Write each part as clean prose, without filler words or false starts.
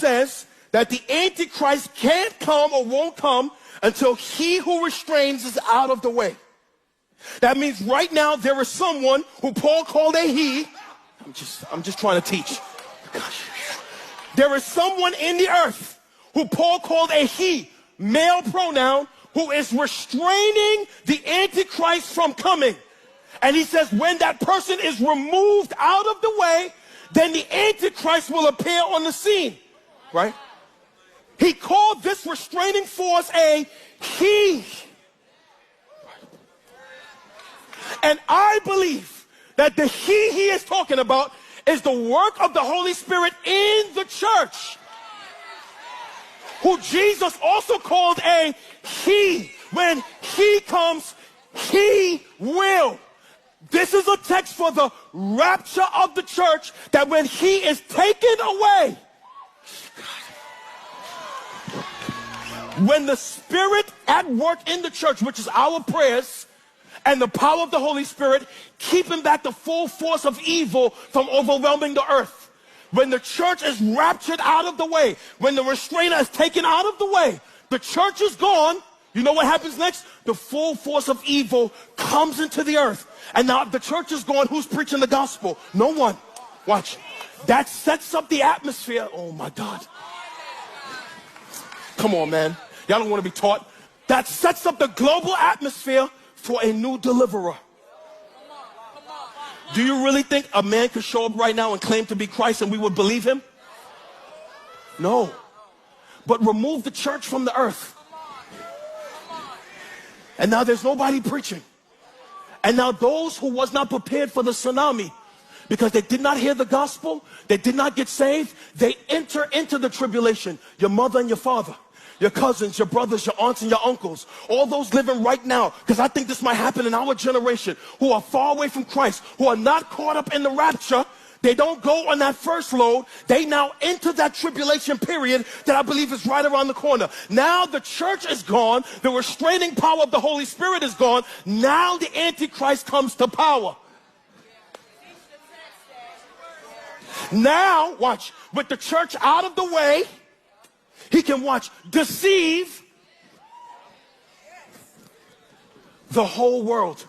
says that the Antichrist can't come or won't come until he who restrains is out of the way. That means right now there is someone who Paul called a he. I'm just trying to teach. Gosh. There is someone in the earth who Paul called a he, male pronoun, who is restraining the Antichrist from coming. And he says when that person is removed out of the way, then the Antichrist will appear on the scene, right? He called this restraining force a he. And I believe that the he is talking about is the work of the Holy Spirit in the church, who Jesus also called a he. When he comes, he will. This is a text for the rapture of the church, that when he is taken away, when the Spirit at work in the church, which is our prayers, and the power of the Holy Spirit, keeping back the full force of evil from overwhelming the earth. When the church is raptured out of the way, when the restrainer is taken out of the way, the church is gone. You know what happens next? The full force of evil comes into the earth. And now the church is gone. Who's preaching the gospel? No one. Watch. That sets up the atmosphere. Oh my God. Come on, man. Y'all don't want to be taught. That sets up the global atmosphere for a new deliverer. Do you really think a man could show up right now and claim to be Christ and we would believe him? No. But remove the church from the earth. And now there's nobody preaching. And now those who was not prepared for the tsunami, because they did not hear the gospel, they did not get saved, they enter into the tribulation. Your mother and your father, your cousins, your brothers, your aunts and your uncles, all those living right now, because I think this might happen in our generation, who are far away from Christ, who are not caught up in the rapture. They don't go on that first load. They now enter that tribulation period that I believe is right around the corner. Now the church is gone. The restraining power of the Holy Spirit is gone. Now the Antichrist comes to power. Now, watch, with the church out of the way, he can, watch, deceive the whole world.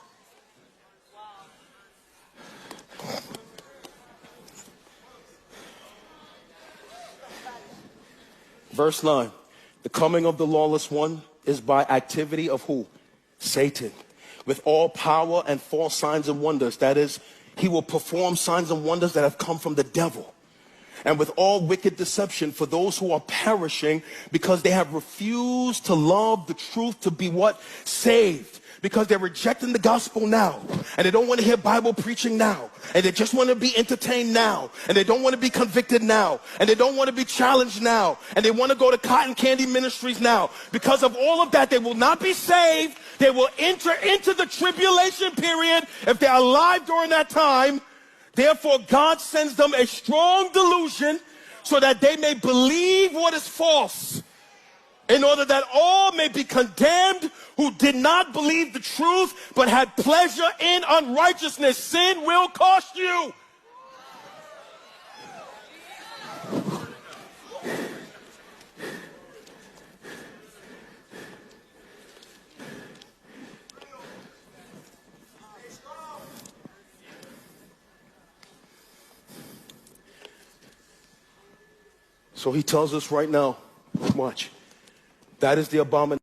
Verse 9, the coming of the lawless one is by activity of who? Satan. With all power and false signs and wonders. That is, he will perform signs and wonders that have come from the devil. And with all wicked deception for those who are perishing, because they have refused to love the truth to be what? Saved. Because they're rejecting the gospel now. And they don't want to hear Bible preaching now. And they just want to be entertained now. And they don't want to be convicted now. And they don't want to be challenged now. And they want to go to cotton candy ministries now. Because of all of that, they will not be saved. They will enter into the tribulation period if they're alive during that time. Therefore, God sends them a strong delusion so that they may believe what is false, in order that all may be condemned who did not believe the truth, but had pleasure in unrighteousness. Sin will cost you. So he tells us right now, watch, that is the abomination.